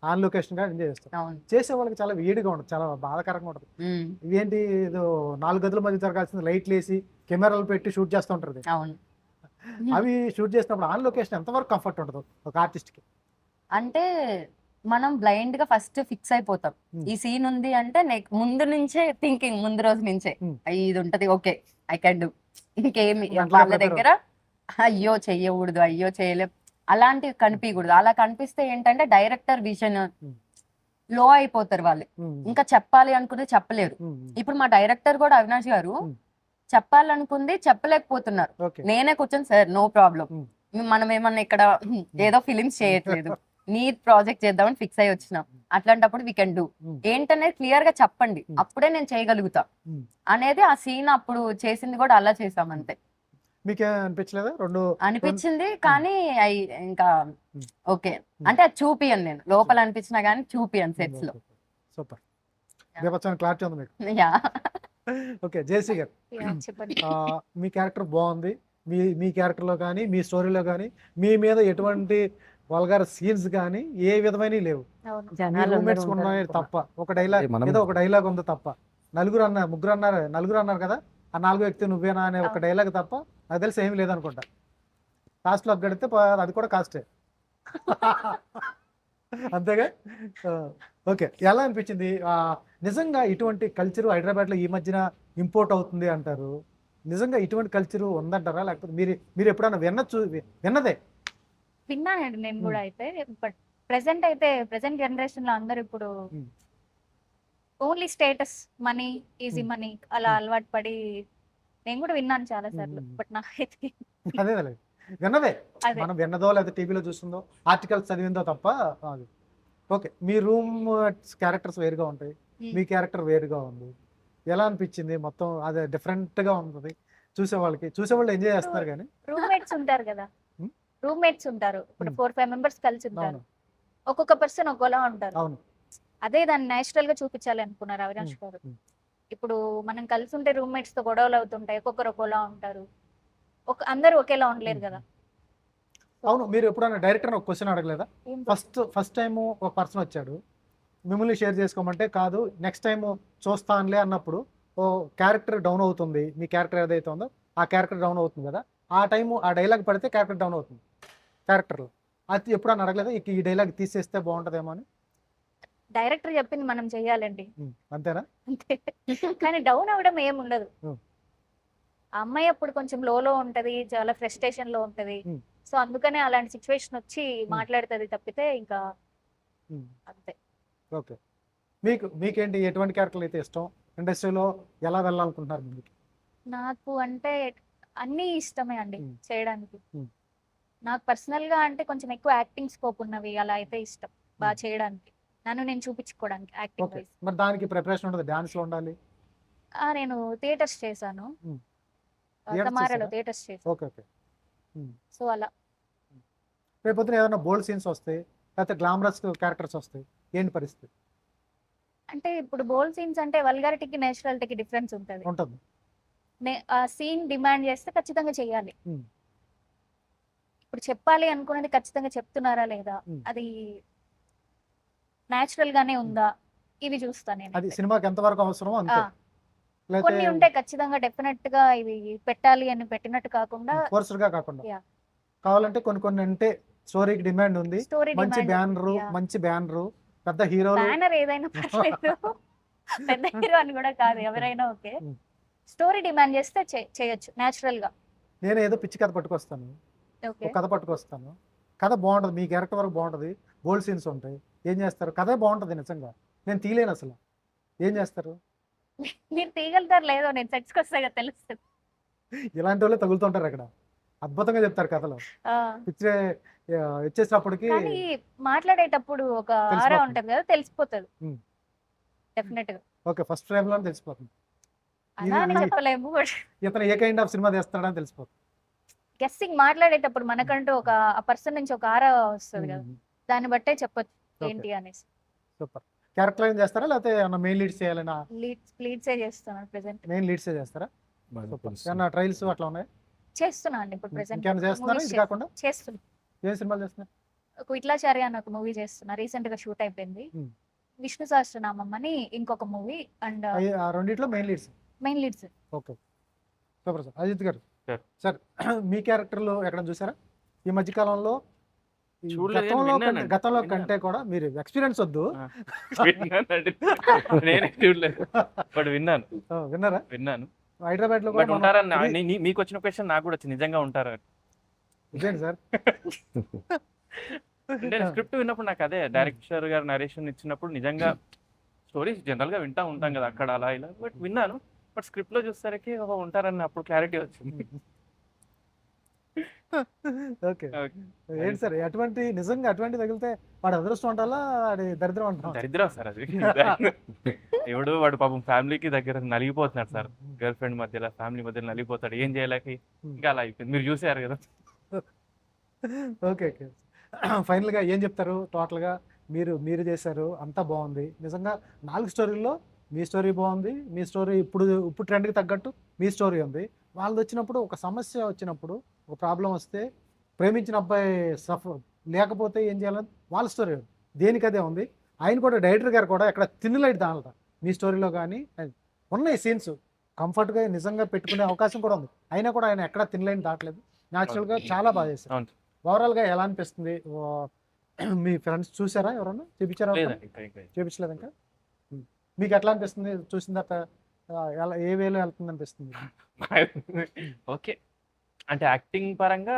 ఆన్ లొకేషన్ కానీ ఎంజాయ్ చేస్తారు. చేసే వాళ్ళకి చాలా వేడిగా ఉంటుంది, చాలా బాధాకరంగా ఉంటుంది. ఇవేంటి ఏదో 4 గదుల మధ్య జరగాల్సింది లైట్లు వేసి కెమెరాలు పెట్టి షూట్ చేస్తూ ఉంటారు. అవి షూట్ చేసినప్పుడు ఆన్ లొకేషన్ ఎంతవరకు కంఫర్ట్ ఉంటుంది ఒక ఆర్టిస్ట్ కి? అంటే మనం బ్లైండ్ గా ఫస్ట్ ఫిక్స్ అయిపోతాం. ఈ సీన్ ఉంది అంటే ముందు నుంచే థింకింగ్, ముందు రోజు నుంచే ఇది ఉంటది, ఓకే ఐ కెన్ డూ. ఇంకేమి వాళ్ళ దగ్గర అయ్యో చెయ్యకూడదు, అయ్యో చేయలేం అలాంటివి కనిపించకూడదు. అలా కనిపిస్తే ఏంటంటే డైరెక్టర్ విజన్ లో అయిపోతారు వాళ్ళు. ఇంకా చెప్పాలి అనుకుని చెప్పలేరు. ఇప్పుడు మా డైరెక్టర్ కూడా అవినాష్ గారు చెప్పాలనుకుంది చెప్పలేకపోతున్నారు. నేనే కూర్చొని సార్ నో ప్రాబ్లం, మనం ఏమన్నా ఇక్కడ ఏదో ఫిలిమ్స్ చేయట్లేదు, నీ ప్రాజెక్ట్ చేద్దామని ఫిక్స్ అయ్యి వచ్చినాం. అట్లాంటప్పుడు వీ కెన్ డూ ఏంటనేది క్లియర్ గా చెప్పండి, అప్పుడే నేను చేయగలుగుతా అనేది. ఆ సీన్ అప్పుడు చేసింది కూడా అలా చేసాం అంతే. మీకే అనిపించలేదా? అనిపించింది కానీ ఇంకా ఓకే అంటే అది చూపియను నేను, లోపల అనిపించినా కానీ చూపియను సెట్స్ లో. సూపర్. క్లారిటీ ఉంది మీకు. ఓకే జేసీ గారు, మీ క్యారెక్టర్ బాగుంది. మీ క్యారెక్టర్ లో కానీ మీ స్టోరీలో కానీ మీ మీద ఎటువంటి వల్గర్ సీన్స్ కానీ ఏ విధమైన లేవు. రూమ్మేట్స్ ఉన్నాయి తప్ప, ఒక డైలాగ్ ఉంది తప్ప. ముగ్గురు అన్నారు కదా, ఆ 4వ వ్యక్తి నువ్వేనా అనే ఒక డైలాగ్ తప్ప నాకు తెలిసి ఏమి లేదనుకుంటా. కాస్ట్లో గడితే అది కూడా కాస్టే. అంతేగా? ఓకే. ఎలా అనిపించింది? నిజంగా ఇటువంటి కల్చర్ హైదరాబాద్లో ఈ మధ్యన ఇంపోర్ట్ అవుతుంది అంటారు. నిజంగా ఇటువంటి కల్చర్ ఉందంటారా? లేకపోతే మీరు ఎప్పుడైనా విన్నదే విన్నానండి నేను కూడా అయితే, బట్ ప్రెసెంట్ అయితే ప్రెసెంట్ జనరేషన్ లో అందరూ ఇప్పుడు Hmm. Only status, money, easy Hmm. Money అలా Hmm. అలవాటు పడి నేను కూడా విన్నాను చాలా సార్లు, Hmm. బట్ నాకైతే అదే విన్నదే, అదే మనం విన్నదో లేదా టీవీలో చూస్తుందో ఆర్టికల్స్ చదివిందో తప్ప అది. ఓకే, మీ రూమ్ క్యారెక్టర్స్ వేరుగా ఉంటాయి, Hmm. మీ క్యారెక్టర్ వేరుగా ఉంది. ఎలా అనిపించింది మొత్తం? అదే డిఫరెంట్గా ఉంటుంది చూసేవాళ్ళు ఎంజాయ్ చేస్తున్నారు కానీ. రూమ్మేట్స్ ఉంటారు కదా, Hmm. రూమ్మేట్స్ ఉంటారు ఇప్పుడు Hmm. 4-5 మెంబర్స్ కలిసి ఉంటారు, అవును ఒక్కొక్క పర్సన్ ఒక్కోలా ఉంటారు. అవును. అదే దాన్ని నేచురల్ గా చూపించాలి అనుకున్నారు అవినాష్ గారు. Hmm. ఇప్పుడు మనం కలిసి ఉంటే రూమ్మేట్స్ తో గొడవలు అవుతుంటాయి, ఒక్కొక్కరు ఒక్కోలా ఉంటారు, అందరూ ఒకేలా ఉండలేరు కదా. అవును, మీరు ఎప్పుడైనా డైరెక్టర్ ఒక క్వశ్చన్ అడగలేదా? ఏం ఫస్ట్ టైం ఒక పర్సన్ వచ్చాడు, మిమ్మల్ని షేర్ చేసుకోమంటే కాదు నెక్స్ట్ టైం చూస్తానులే అన్నప్పుడు ఓ క్యారెక్టర్ డౌన్ అవుతుంది, మీ క్యారెక్టర్ ఏదైతే ఉందో ఆ క్యారెక్టర్ డౌన్ అవుతుంది కదా, ఆ టైము ఆ డైలాగ్ పడితే క్యారెక్టర్ డౌన్ అవుతుంది క్యారెక్టర్లో. అది ఎప్పుడన్నా అడగలేదా ఈ డైలాగ్ తీసేస్తే బాగుంటుందేమో అని? డైరెక్టర్ చెప్పింది మనం చెయ్యాలండి అంతేనా? అంతే. కానీ డౌన్ అవ్వడం ఏం ఉండదు. Hmm. ఆ అమ్మాయి అప్పుడు కొంచెం లోలో ఉంటది, చాలా ఫ్రస్ట్రేషన్ లో ఉంటది, Hmm. సో అందుకనే అలాంటి సిచ్యువేషన్ వచ్చి మాట్లాడుతుంది తప్పితే ఇంకా అంతే. ఓకే, మీకేంటి ఎటువంటి క్యారెక్టర్లు అయితే ఇష్టం? ఇండస్ట్రీలో ఎలా వెళ్ళాలనుకుంటున్నారు మీకు? నాకు అంటే అన్నీ ఇష్టమే అండి Hmm. చేయడానికి. Hmm. నాకు పర్సనల్ గా అంటే కొంచెం ఎక్కువ యాక్టింగ్ స్కోప్ ఉన్నవి అలా అయితే ఇష్టం బాగా చేయడానికి, నన్ను నేను చూపించుకోవడానికి యాక్టింగ్ ఓకే, వైజ్. మరి దానికి ప్రిపరేషన్ ఉంటుంది, డాన్స్లో ఉండాలి. నేను థియేటర్స్ చేశాను, Theatres తమారాలో చేశారా? థియేటర్స్ చేశాను, ఓకే ఓకే. సో అలా. రేపొద్దున ఏదైనా బోల్డ్ సీన్స్ వస్తాయి, లేకపోతే గ్లామరస్ క్యారెక్టర్స్ వస్తాయి, ఏంటి పరిస్థితి అంటే ఇప్పుడు బోల్ సీన్స్ అంటే వల్గారిటీకి నేచురాలిటీకి డిఫరెన్స్ ఉంటుంది. ఉంటుంది? ఆ సీన్ డిమాండ్ చేస్తే ఖచ్చితంగా చెయ్యాలి. Hmm. ఇప్పుడు చెప్పాలి అనుకున్నది ఖచ్చితంగా చెప్తున్నారా లేదా, Hmm. అది నేచురల్ గానే ఉందా, ఇవి చూస్తాను నేను. అది సినిమాకి ఎంతవరకు అవసరమో అంతే. కొన్ని ఉంటాయి ఖచ్చితంగా డెఫినెట్ గా ఇవి పెట్టాలి అని పెట్టినట్టు కాకుండా ఫోర్స్డ్ గా కాకుండా Yeah. కావాలంటే కొన్ని అంటే స్టోరీకి డిమాండ్ ఉంది, స్టోరీ మంచి బ్యానరు పెద్ద హీరోలు. బ్యానర్ ఏదైనా పర్లేదు, పెద్ద హీరో అని కూడా కాదు, ఎవరైనా ఓకే. Hmm. స్టోరీ డిమాండ్ చేస్తే చేయొచ్చు నేచురల్ గా. నేను ఏదో పిచ్చి కథ పట్టుకొస్తాను, ఓకే, ఒక కథ పట్టుకొస్తాను, కథ బాగుంటుంది, మీ క్యారెక్టర్ వరకు బాగుంటుంది, బోల్డ్ సీన్స్ ఉంటాయి, ఏం చేస్తారు? కథే బాగుంటుంది నిజంగా, నేను తీయలేను అసలు, ఏం చేస్తారు? మీరు తీయగలుగుతారు లేదో నేను సెట్స్కి వస్తే కదా తెలుస్తుంది. ఇలాంటి వాళ్ళే తగులుతుంటారు అక్కడ, అద్భుతంగా చెప్తారు కథలు. ఆ, పిచ్చే వచ్చేసినప్పటికి కానీ మాట్లాడేటప్పుడు ఒక ఆరా తెలిసిపోతుంది. ఉంటది కదా, తెలిసిపోతుంది Hmm. డెఫినెట్ గా. ఓకే, ఫస్ట్ ఫ్రేమ్ లో తెలిసిపోతుంది అలా అని ఇది- చెప్పలేము, బట్ ఇతను ఏ కైండ్ ఆఫ్ సినిమా తీస్తున్నాడని తెలిసిపోతుంది. గెస్సింగ్ మాట్లాడేటప్పుడు మనకంటూ ఒక ఆ పర్సన్ నుంచి ఒక ఆరా వస్తుంది కదా, దాన్ని బట్టే చెప్పొచ్చు ఏంటి అనేసి. సూపర్. క్యారెక్టర్ ఏం చేస్తారా లేకపోతే ఏమన్నా మెయిన్ లీడ్స్ చేయాలన్నా? లీడ్సే చేస్తున్నాను ప్రెసెంట్. మెయిన్ లీడ్స్ చేస్తారా? సూపర్. ఏమన్నా ట్రయల్స్ అట్లా ఉన్నాయి? చేస్తున్నా అండి ఇప్పుడు ప్రెసెంట్. ఇంకేమైనా చేస్తున్నారా ఇది కాకుండా? చేస్తున్నా. ఏం సినిమాలు చేస్తున్నారు? విట్లాచార్య అని ఒక మూవీ చేస్తున్నా, రీసెంట్ గా షూట్ అయిపోయింది. Hmm. విష్ణు సహస్రనామం అని ఇంకొక మూవీ, అండ్ ఆ రెండిట్లో main leads. Main leads. Okay, super sir. Ajith garu Sir. Sir, మీ క్యారెక్టర్లు ఎక్కడ చూసారా ఈ మధ్య కాలంలో? ఈ చూడలేదు, విన్నానండి. గతంలో విన్నాను. కంటే కూడా మీరు ఎక్స్పీరియన్స్ వద్దు, విన్నానండి. నేనే చూడలేదు బట్ విన్నాను విన్నారా? హైదరాబాద్ లో బట్ కూడా ఉంటారని మీకు వచ్చిన క్వశ్చన్ నాకు కూడా వచ్చింది, నిజంగా ఉంటారా ఇదేంటి సార్? అంటే స్క్రిప్ట్ విన్నప్పుడు నాకు అదే డైరెక్టర్ గారు నరేషన్ ఇచ్చినప్పుడు నిజంగా స్టోరీస్ జనరల్ గా వింటా ఉంటాం కదా అక్కడ అలా ఇలా, బట్ విన్నాను, బట్ స్క్రిప్ట్ లో చూసేసరికి ఉంటారని అప్పుడు క్లారిటీ వచ్చింది. ఓకే, ఏంటి సార్ నిజంగా అటువంటి తగిలితే వాడు అదృష్టం అంటారా వాడి దరిద్రం అంటారా? దరిద్రం సార్ అది. ఎవడు వాడు పాపం ఫ్యామిలీకి దగ్గర నలిగిపోతున్నాడు సార్, గర్ల్ ఫ్రెండ్ మధ్యలో ఫ్యామిలీ మధ్యలో నలిగిపోతాడు, ఏం చేయలేక ఇంకా అలా అయిపోయింది. మీరు చూసారు కదా. ఓకే ఓకే, ఫైనల్గా ఏం చెప్తారు? టోటల్గా మీరు చేశారు, అంతా బాగుంది నిజంగా. 4 స్టోరీల్లో మీ స్టోరీ బాగుంది, మీ స్టోరీ ఇప్పుడు ట్రెండ్కి తగ్గట్టు మీ స్టోరీ ఉంది. వాళ్ళది వచ్చినప్పుడు ఒక సమస్య వచ్చినప్పుడు, ఒక ప్రాబ్లం వస్తే ప్రేమించిన అబ్బాయి లేకపోతే ఏం చేయాలని వాళ్ళ స్టోరీ దేనికి అదే ఉంది. ఆయన కూడా డైరెక్టర్ గారు కూడా ఎక్కడ తిన్నులైట్ దానట మీ స్టోరీలో కానీ ఉన్నాయి సీన్స్, కంఫర్ట్గా నిజంగా పెట్టుకునే అవకాశం కూడా ఉంది, అయినా కూడా ఆయన ఎక్కడ తిన్నులైన్ దాటలేదు, న్యాచురల్గా చాలా బాగా చేశారు. అవును. ఓవరాల్గా ఎలా అనిపిస్తుంది? మీ ఫ్రెండ్స్ చూసారా, ఎవరన్నా చూపించారా? లేదండి, ఇంకా చూపించలేదు ఇంకా. మీకు ఎట్లా అనిపిస్తుంది చూసిన తర్వాత? ఎలా ఏ వేలో వెళ్తుంది అనిపిస్తుంది? ఓకే, అంటే యాక్టింగ్ పరంగా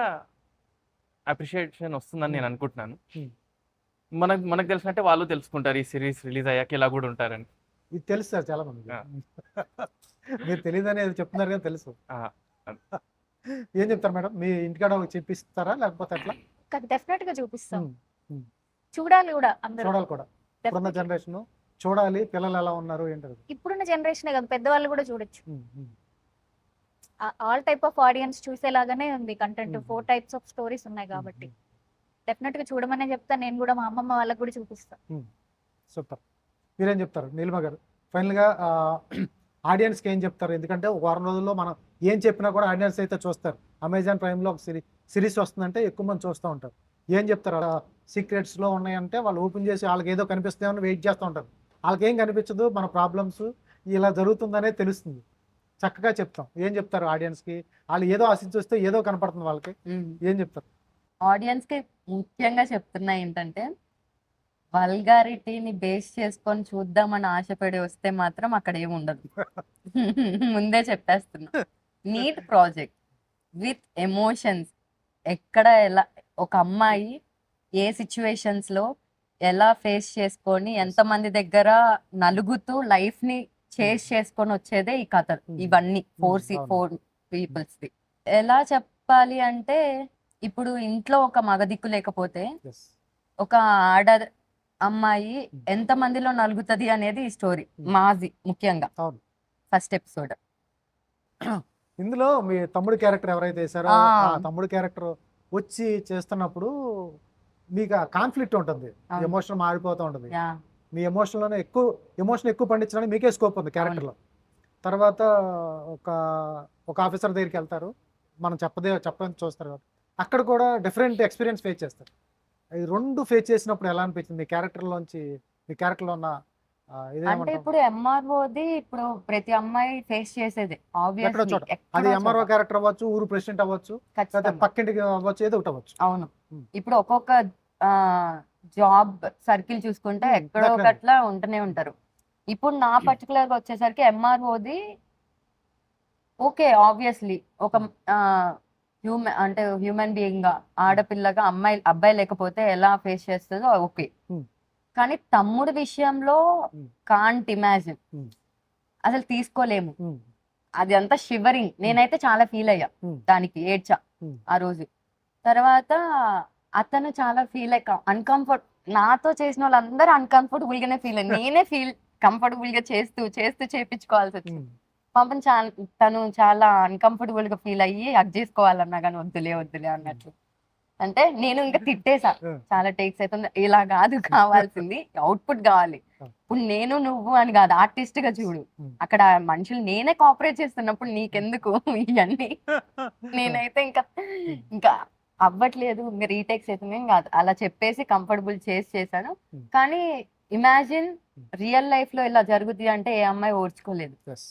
అప్రిషియేషన్ వస్తుందని నేను అనుకుంటున్నాను. Hmm. మనకు తెలిసినట్టే వాళ్ళు తెలుసుకుంటారు ఈ సిరీస్ రిలీజ్ అయ్యాక ఇలా కూడా ఉంటారని. ఇది తెలుసు సార్ చాలా మంది. ఆ. మీరు తెలియదని ఏదో చెప్తున్నారు కానీ తెలుసు. ఆ, ఏం చెప్తారు మేడం, మీ ఇంటికాడ చెప్పిస్తారా లేకపోతే ఎట్లా? డెఫినెట్ గా చూపిస్తాం. Hmm. చూడాలి కూడా అందరూ. చూడాలి కూడా. ఇప్పుడున్న Definitely. జనరేషన్ చూడాలి, పిల్లలు ఎలా ఉన్నారు ఏంటది. ఇప్పుడున్న జనరేషన్ కదా, పెద్దవాళ్ళు కూడా చూడొచ్చు. ఆల్ టైప్ ఆఫ్ ఆడియన్స్ చూసేలాగానే ఉంది కంటెంట్. 4 టైప్స్ ఆఫ్ స్టోరీస్ ఉన్నాయి కాబట్టి డెఫినెట్ గా చూడమనే చెప్తా. నేను కూడా మా అమ్మమ్మ వాళ్ళకి కూడా చూపిస్తాను. సూపర్. మీరేం చెప్తారు నీలిమ గారు? ఫైనల్గా ఆడియన్స్కి ఏం చెప్తారు? ఎందుకంటే ఒక వారం రోజుల్లో మనం ఏం చెప్పినా కూడా ఆడియన్స్ అయితే చూస్తారు. అమెజాన్ ప్రైమ్లో ఒక సిరీస్ వస్తుందంటే ఎక్కువ మంది చూస్తూ ఉంటారు. ఏం చెప్తారు? అలా సీక్రెట్స్లో ఉన్నాయంటే వాళ్ళు ఓపెన్ చేసి వాళ్ళకి ఏదో కనిపిస్తాయని వెయిట్ చేస్తూ ఉంటారు. వాళ్ళకి ఏం కనిపించదు, మన ప్రాబ్లమ్స్ ఇలా జరుగుతుందనే తెలుస్తుంది. చక్కగా చెప్తాం. ఏం చెప్తారు ఆడియన్స్కి? వాళ్ళు ఏదో ఆశించి వస్తే ఏదో కనపడుతుంది వాళ్ళకి. ఏం చెప్తారు? ఆడియన్స్ కి ముఖ్యంగా చెప్తున్నా ఏంటంటే, వల్గారిటీని బేస్ చేసుకొని చూద్దామని ఆశపడి వస్తే మాత్రం అక్కడ ఏమి ఉండదు. ముందే చెప్పేస్తున్నా. Neat project with emotions. ఎక్కడ ఎలా ఒక అమ్మాయి ఏ సిచ్యువేషన్స్ లో ఎలా ఫేస్ చేసుకొని ఎంతమంది దగ్గర నలుగుతూ లైఫ్ ని చేస్ చేసుకొని వచ్చేదే ఈ కథ. ఇవన్నీ ఫోర్ పీపుల్స్ ది. ఎలా చెప్పాలి అంటే, ఇప్పుడు ఇంట్లో ఒక మగదిక్కు లేకపోతే Yes. ఒక ఆడ అమ్మాయి ఎంత మందిలో నలుగుతుంది అనేది ఈ స్టోరీ. మాది ముఖ్యంగా అవును. First episode. ఇందులో మీ తమ్ముడు క్యారెక్టర్ ఎవరైతే వేసారో ఆ. ఆ తమ్ముడు క్యారెక్టర్ వచ్చి చేస్తున్నప్పుడు మీకు కాన్ఫ్లిక్ట్ ఉంటుంది, అవును. ఎమోషన్ మారిపోతూ ఉంటుంది. యా మీ ఎమోషన్లోనే ఎమోషన్ ఎక్కువ పండించడానికి మీకే స్కోప్ ఉంది క్యారెక్టర్లో. తర్వాత ఒక ఆఫీసర్ దగ్గరికి వెళ్తారు, మనం చెప్పని చూస్తారు కాబట్టి అక్కడ కూడా డిఫరెంట్ ఎక్స్పీరియన్స్ ఫేస్ చేస్తారు. ఈ రెండు ఫేస్ చేసినప్పుడు ఎలా అనిపించింది మీ క్యారెక్టర్లో ఉన్న అంటే ఇదేమంటారు? ఇప్పుడు ఎంఆర్ఓది ఇప్పుడు ప్రతి అమ్మాయి ఫేస్ చేసేది ఎక్కడో చోట. అది ఎంఆర్ఓ క్యారెక్టర్ అవ్వచ్చు, ఊరు ప్రెసిడెంట్ అవ్వచ్చు, లేకపోతే పక్కింటికి అవ్వచ్చు, ఏదో ఒకటి అవ్వచ్చు. అవును. Hmm. ఇప్పుడు ఒక్కొక్క జాబ్ సర్కిల్ చూసుకుంటే ఎక్కడో Definitely. ఒకట్లా ఉంటూనే ఉంటారు. ఇప్పుడు నా పర్టికులర్ గా వచ్చేసరికి ఎంఆర్ఓది ఓకే, ఆబ్వియస్లీ ఒక హ్యూమన్ బీయింగ్ గా ఆడపిల్లగా అబ్బాయి లేకపోతే ఎలా ఫేస్ చేస్తుందో ఓకే. Hmm. కానీ తమ్ముడు విషయంలో Hmm. Can't imagine. Hmm. అసలు తీసుకోలేము. Hmm. అది అంతా షివరింగ్. నేనైతే చాలా ఫీల్ అయ్యా Hmm. దానికి, ఏడ్చా Hmm. ఆ రోజు. తర్వాత అతను చాలా ఫీల్ అయ్యి అన్కంఫర్ట్, నాతో చేసిన వాళ్ళందరూ అన్కంఫర్టబుల్ గానే ఫీల్ అయ్యి నేనే కంఫర్టబుల్ గా చేస్తూ చేపించుకోవాల్సి వచ్చింది. Hmm. పాపం తను చాలా అన్కంఫర్టబుల్ గా ఫీల్ అయ్యి హగ్ చేసుకోవాలన్నా కానీ వద్దులే అన్నట్లు. అంటే నేను ఇంకా తిట్టేసా, Hmm. చాలా టేక్స్ అవుతుంది, ఇలా కాదు కావాల్సింది అవుట్పుట్ కావాలి. ఇప్పుడు నేను నువ్వు అని కాదు, ఆర్టిస్ట్ గా చూడు. Hmm. అక్కడ మనుషులు నేనే కోఆపరేట్ చేస్తున్నప్పుడు నీకెందుకు ఇవన్నీ? నేనైతే ఇంకా అవ్వట్లేదు, ఇంకా రీటేక్స్ అవుతుంది కాదు, అలా చెప్పేసి కంఫర్టబుల్ చేశాను. Hmm. కానీ ఇమాజిన్ రియల్ లైఫ్ లో ఇలా జరుగుతుంది అంటే ఏ అమ్మాయి ఓర్చుకోలేదు. Yes.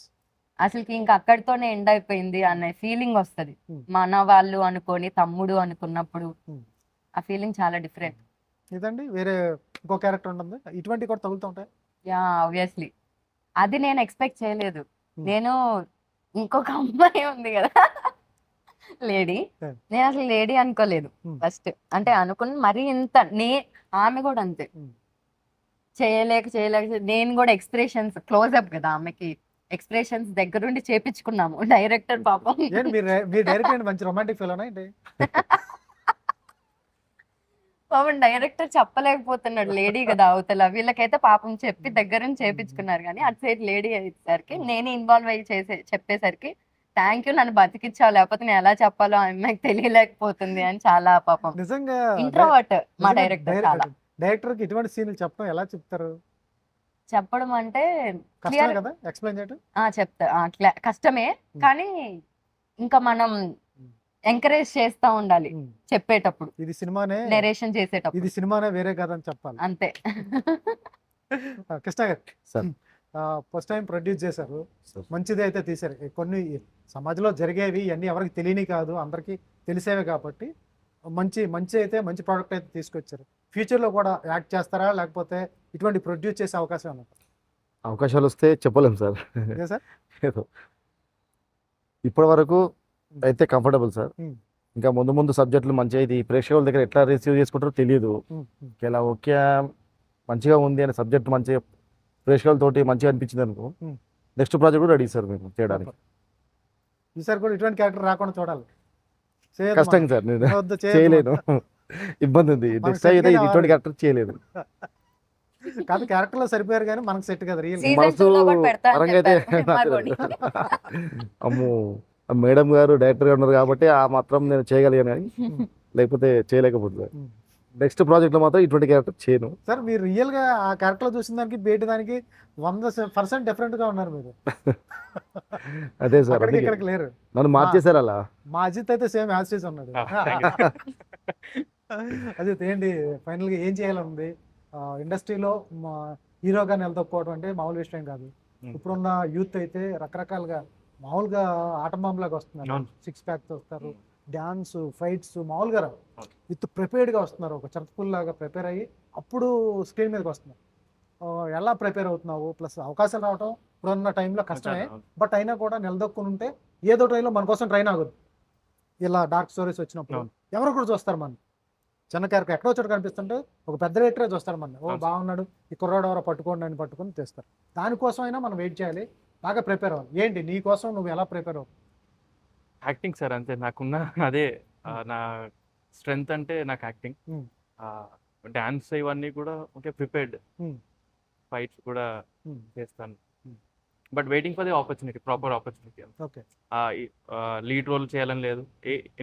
అసలుకి ఇంకా అక్కడితోనే ఎండ్ అయిపోయింది అనే ఫీలింగ్ వస్తుంది. Hmm. మన వాళ్ళు అనుకొని తమ్ముడు అనుకున్నప్పుడు Hmm. ఆ ఫీలింగ్ చాలా డిఫరెంట్. ఇదండి వేరే ఇంకో క్యారెక్టర్ ఉంటుంది, ఇటువంటి కూడా తగులుతూ ఉంటాయి. యా ఆబ్వియస్లీ అది నేను ఎక్స్పెక్ట్ చేయలేదు. Hmm. నేను ఇంకొక అమ్మాయి ఉంది కదా లేడీ, Yeah. నేను అసలు లేడీ అనుకోలేదు Hmm. ఫస్ట్. అంటే అనుకుని మరీ ఇంత ఆమె కూడా అంతే Hmm. చేయలేక నేను కూడా ఎక్స్ప్రెషన్స్ క్లోజ్అప్ కదా, ఆమెకి ఎక్స్ప్రెషన్స్ దగ్గరుండి చేపించుకున్నాము. డైరెక్టర్ పాపం ఏంటి మీ డైరెక్టర్ ఏంటి మంచి రొమాంటిక్ ఫీల్ ఏంటి? పాపం డైరెక్టర్ చెప్పలేకపోతున్నాడు, లేడీ కదా అవతల. వీళ్ళకైతే పాపం చెప్పి దగ్గరుండి చేపించుకున్నారు. కానీ అటు సైడ్ లేడీ అయ్యేసరికి నేను ఇన్వాల్వ్ అయ్యి చెప్పేసరికి థ్యాంక్ యూ, నన్ను బతికిచ్చావు, లేకపోతే నేను ఎలా చెప్పాలో ఆ అమ్మాయికి తెలియలేకపోతుంది అని చాలా పాపం. నిజంగా ఇంట్రోవర్ట్ మా డైరెక్టర్. చాలా డైరెక్టర్కి ఇటువంటి సీన్లు చెప్పడం ఎలా చెప్తారు? చెప్పడం అంటే కష్టమే క్లియర్ కదా ఎక్స్ప్లెయిన్ చేయడం? చెప్తా, కష్టమే. కానీ ఇంకా మనం ఎంకరేజ్ చేస్తా ఉండాలి Hmm. చెప్పేటప్పుడు, ఇది సినిమానే, నెరేషన్ చేసేటప్పుడు. ఇది సినిమానే వేరే కాదని చెప్పాలి. అంతే. కృష్ణ గారు సార్. ఫస్ట్ టైం ప్రొడ్యూస్ చేశారు, సార్. మంచిది అయితే తీశారు. కొన్ని సమాజంలో జరిగేవి ఇవన్నీ ఎవరికి తెలియని కాదు, అందరికీ తెలిసేవి కాబట్టి మంచి అయితే మంచి ప్రోడక్ట్ అయితే తీసుకొచ్చారు. ఫ్యూచర్లో కూడా యాక్ట్ చేస్తారా, లేకపోతే ఇటువంటి ప్రొడ్యూస్ చేసే అవకాశం ఏమన్నా? అవకాశాలు వస్తే చెప్పలేం సార్. ఏ సార్? ఏదో ఇప్పటి వరకు అయితే కంఫర్టబుల్ సార్. Hmm. ఇంకా ముందు ముందు సబ్జెక్టులు మంచిగా ఇది ప్రేక్షకుల దగ్గర ఎట్లా రిసీవ్ చేసుకుంటారో తెలియదు. ఇలా ఓకే మంచిగా ఉంది అనే సబ్జెక్ట్ మంచిగా ప్రేక్షకులతోటి మంచిగా అనిపించింది అనుకో, నెక్స్ట్ ప్రాజెక్ట్ కూడా రెడీ సార్ మేము చేయడానికి. ఈసారి కూడా ఇటువంటి క్యారెక్టర్ రాకుండా చూడాలి. చేయొద్దు కష్టం మనం. సార్, నేను వద్దు, చేయొద్దు చేయలేను, ఇబ్బంది ఉంది. మనకు నెక్స్ట్ అయితే set ఇది ఇటువంటి కావాలి. క్యారెక్టర్ చేయలేదు. మనం. కాదు క్యారెక్టర్ లో సరిపోయారు కానీ మనకు సెట్ కదా రియల్. Season మనసు 2 లో కూడా పెడతా అని పరంగా అయితే చెప్పారు మార్గోని. అమ్మో, ఆ మేడం గారు డైరెక్టర్ గారు ఉన్నారు కాబట్టి ఆ మాత్రం నేను చేయగలిగాను, కానీ లేకపోతే చేయలేకపోతుంది. నెక్స్ట్ ప్రాజెక్ట్ లో మాత్రం ఇటువంటి క్యారెక్టర్ చేయను. సార్ మీరు రియల్ గా ఆ క్యారెక్టర్ లో చూసిన దానికి బయట దానికి 100% డిఫరెంట్ గా ఉన్నారు మీరు. అదే సార్, అక్కడికి అందుకే ఇక్కడికి లేరు. నన్ను మార్చేశారు అలా. మా అజిత్ అయితే సేమ్ యాస్టేజ్ ఉన్నాడు. అజిత్ ఏంటి ఫైనల్ గా ఏం చేయాలనుంది? ఇండస్ట్రీలో హీరోగా నిలదొక్కోవడం అంటే మామూలు విషయం కాదు. ఇప్పుడున్న యూత్ అయితే రకరకాలుగా మామూలుగా ఆటంబాంలాగా వస్తున్నారు. అవును. 6 ప్యాక్ తో వస్తారు, డ్యాన్స్ ఫైట్స్ మామూలుగా రావు. విత్ ప్రిపేర్డ్గా వస్తున్నారు, ఒక చర్చపుల్ లాగా ప్రిపేర్ అయ్యి అప్పుడు స్క్రీన్ మీదకి వస్తున్నారు. ఎలా ప్రిపేర్ అవుతున్నావు? ప్లస్ అవకాశాలు రావడం ఇప్పుడున్న టైంలో కష్టమే, బట్ అయినా కూడా నిలదొక్కుని ఉంటే ఏదో టైంలో మన కోసం ట్రైన్ ఆగుద్ది. ఇలా డార్క్ స్టోరీస్ వచ్చినప్పుడు అవును. ఎవరు కూడా చూస్తారు మన చిన్న క్యారెక్టర్ ఎక్కడో చోట కనిపిస్తుంటే ఒక పెద్ద రైటరే చూస్తారు మన. ఓ అవును. బాగున్నాడు, ఈ కుర్రాడు ఎవరో పట్టుకోండి అని పట్టుకొని తెస్తారు. దానికోసం అయినా మనం వెయిట్ చేయాలి, బాగా ప్రిపేర్ అవ్వాలి. ఏంటి నీ కోసం నువ్వు ఎలా ప్రిపేర్ అవ్వు? యాక్టింగ్ సార్, అంతే నాకున్న అదే నా స్ట్రెంగ్త్ అంటే నాకు యాక్టింగ్. Hmm. డాన్స్ ఇవన్నీ కూడా ఓకే, ప్రిపేర్డ్. Hmm. ఫైట్స్ కూడా Hmm. చేస్తాను, Hmm. But waiting for the opportunity, proper opportunity. Okay, lead role చేయాలని లేదు,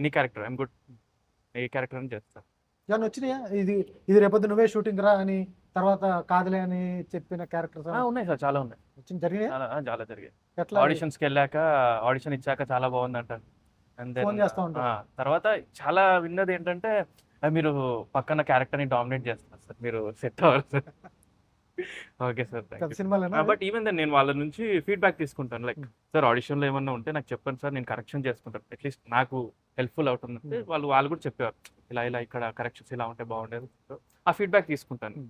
ఎనీ క్యారెక్టర్ ఐఎమ్ గుడ్, ఏ క్యారెక్టర్ అని చేస్తాను. ఏమన్నా వచ్చినాయా? ఇది ఇది రేపొద్దు నువ్వే షూటింగ్ రా అని తర్వాత కాదులే అని చెప్పిన క్యారెక్టర్స్ ఉన్నాయి సార్, చాలా ఉన్నాయి, జరిగినాయి? చాలా జరిగాయి. ఎట్లా? ఆడిషన్స్కి వెళ్ళాక, ఆడిషన్ ఇచ్చాక చాలా బాగుంది అంటారు. అండ్ ఫోన్ చేస్తా ఉంటారు. తర్వాత చాలా విన్నది ఏంటంటే, మీరు పక్కన క్యారెక్టర్ని డామినేట్ చేస్తారు సార్, మీరు సెట్ అవ్వరు sir. Okay sir, thank you. సినిమాలో బట్ ఈవెన్ దెన్ నేను వాళ్ళ నుంచి ఫీడ్బ్యాక్ తీసుకుంటాను. లైక్ సార్, ఆడిషన్లో ఏమన్నా ఉంటే నాకు చెప్పండి సార్, నేను కరెక్షన్ చేసుకుంటాను, అట్లీస్ట్ నాకు హెల్ప్ఫుల్ అవుతుంది. వాళ్ళు కూడా చెప్పారు, ఇలా ఇలా ఇక్కడ కరెక్షన్స్ ఇలా ఉంటే బాగుండేది. So, ఆ ఫీడ్బ్యాక్ తీసుకుంటాను.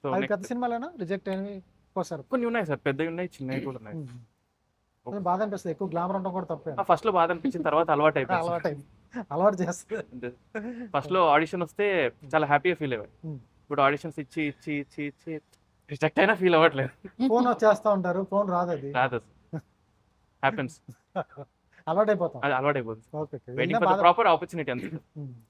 సో అవి పెద్ద సినిమాలేనా రిజెక్ట్ అయినవి కోసారు? కొన్ని ఉన్నాయి సార్, పెద్దవి ఉన్నాయి, చిన్నవి కూడా ఉన్నాయి. బాధ అనిపిస్తుంది, ఎక్కువ గ్లామర్ ఉండడం కూడా తప్పే. ఫస్ట్ లో బాధ అనిపించిన తర్వాత అలవాటు అయిపోయింది. అలవాటు చేస్తుంది. ఫస్ట్ లో ఆడిషన్ వస్తే చాలా హ్యాపీగా ఫీల్ అయ్యాయి. ఇప్పుడు ఆడిషన్స్ ఇచ్చి ఇచ్చి ఇచ్చి ఇచ్చి రిజెక్ట్ అయినా ఫీల్ అవ్వట్లేదు. ఫోన్ వచ్చేస్తా ఉంటారు, ఫోన్ రాదు, అది రాదు, హ్యాపెన్స్, అలవాటు అయిపోతాం. అది అలవాటు అయిపోతుంది. Okay, waiting for the proper opportunity అంతే.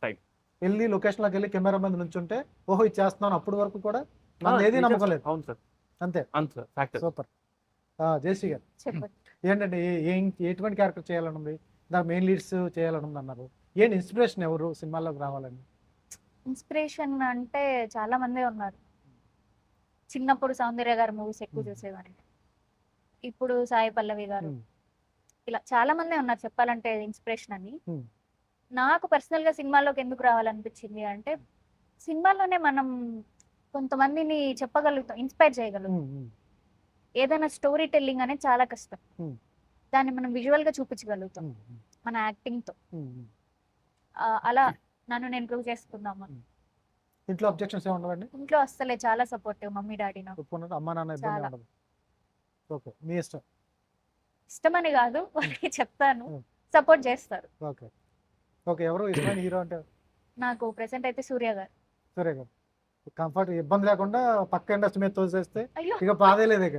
Time. వెళ్ళి లొకేషన్ లోకి వెళ్ళి కెమెరా మంది నుంచుంటే ఓహో ఇది చేస్తున్నాను, అప్పుడు వరకు కూడా నన్ను ఏది నమ్మకం లేదు. అవును సార్, అంతే. అంతే సార్, ఫ్యాక్ట్. సూపర్. జయశ్రీ గారు చెప్పండి. ఏంటంటే ఎటువంటి క్యారెక్టర్ చేయాలని ఉంది? నాకు మెయిన్ లీడ్స్ చేయాలని ఉంది అన్నారు. ఏంటి ఇన్స్పిరేషన్ ఎవరు సినిమాల్లోకి రావాలని? ఇన్స్పిరేషన్ అంటే చాలా మందే ఉన్నారు. చిన్నప్పుడు సౌందర్య గారి మూవీస్ ఎక్కువ చూసేవాడిని, ఇప్పుడు సాయి పల్లవి గారు, ఇలా చాలా మందే ఉన్నారు చెప్పాలంటే ఇన్స్పిరేషన్ అని. నాకు పర్సనల్ గా సినిమాల్లోకి ఎందుకు రావాలనిపించింది అంటే, సినిమాల్లోనే మనం కొంతమందిని చెప్పగలుగుతాం, ఇన్స్పైర్ చేయగలుగుతాం. ఏదైనా స్టోరీ టెల్లింగ్ అనేది చాలా కష్టం, దాన్ని మనం విజువల్ గా చూపించగలుగుతాం మన యాక్టింగ్ తో. అలా నన్ను నేను ప్రూవ్ చేసుకుందామా. ఇంట్లో అబ్జెక్షన్స్ ఏమి ఉండవండి? ఇంట్లో అస్సలే చాలా సపోర్టివ్, మమ్మీ డాడీ నాకు. ఒప్పుకున్నారు, అమ్మా నాన్న ఇబ్బంది చాలా. ఉండదు. ఓకే, మీ ఇష్టం. ఇష్టమని కాదు, వాళ్ళకి చెప్తాను, సపోర్ట్ చేస్తారు. ఓకే ఓకే, ఎవరు ఇష్టమైన హీరో అంటే? నాకు ప్రెసెంట్ అయితే సూర్య గారు. సరే గారు, కంఫర్ట్ ఇబ్బంది లేకుండా పక్క ఇండస్ట్రీ మీద తోసేస్తే అయ్యో, ఇక బాధే లేదు ఇక.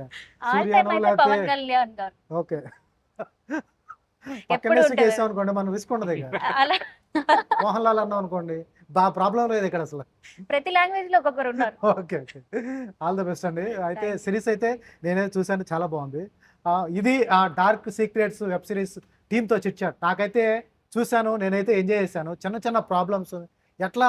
ఆల్ సూర్యనో టైమ్ అయితే లేకపోతే- పవన్ కళ్యాణ్ గారు. ఓకే, పక్క ఎప్పుడు ఇండస్ట్రీకి ఉంటుంది. వేసాం అనుకోండి మనం రిస్క్ ఉండదు ఇక. అలా మోహన్ లాల్ అన్నాం అనుకోండి, ప్రాబ్లం లేదు ఇక్కడ అసలు. ప్రతి లాంగ్వేజ్ లో ఒక్కొక్కరు ఉన్నారు. Okay okay, all the best అండి. అయితే సిరీస్ అయితే నేనే చూసాను, చాలా బాగుంది. ఇది డార్క్ సీక్రెట్స్ వెబ్ సిరీస్ టీంతో చిట్చాట్. నాకైతే చూశాను, నేనైతే ఎంజాయ్ చేశాను. చిన్న చిన్న ప్రాబ్లమ్స్ ఎట్లా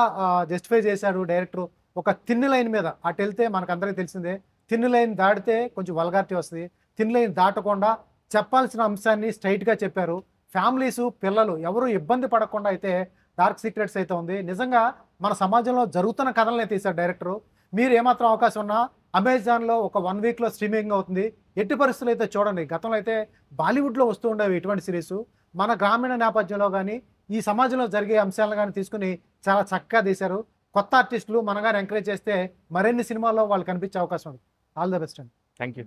జస్టిఫై చేశాడు డైరెక్టర్. ఒక థిన్ లైన్ మీద అటు వెళ్తే మనకు అందరికీ తెలిసిందే, థిన్ లైన్ దాటితే కొంచెం వల్గారిటీ వస్తుంది. థిన్ లైన్ దాటకుండా చెప్పాల్సిన అంశాన్ని స్ట్రైట్గా చెప్పారు. ఫ్యామిలీస్, పిల్లలు ఎవరు ఇబ్బంది పడకుండా అయితే డార్క్ సీక్రెట్స్ అయితే ఉంది. నిజంగా మన సమాజంలో జరుగుతున్న కథలనే తీశారు డైరెక్టరు. మీరు ఏమాత్రం అవకాశం ఉన్నా అమెజాన్లో ఒక 1 వీక్లో స్ట్రీమింగ్ అవుతుంది. ఎట్టి పరిస్థితులు అయితే చూడండి. గతంలో అయితే బాలీవుడ్లో వస్తూ ఉండేవి ఇటువంటి సిరీస్. మన గ్రామీణ నేపథ్యంలో కానీ ఈ సమాజంలో జరిగే అంశాలను కానీ తీసుకుని చాలా చక్కగా తీశారు. కొత్త ఆర్టిస్టులు మనగానే ఎంకరేజ్ చేస్తే మరిన్ని సినిమాల్లో వాళ్ళు కనిపించే అవకాశం ఉంది. ఆల్ ద బెస్ట్ అండి. Thank you.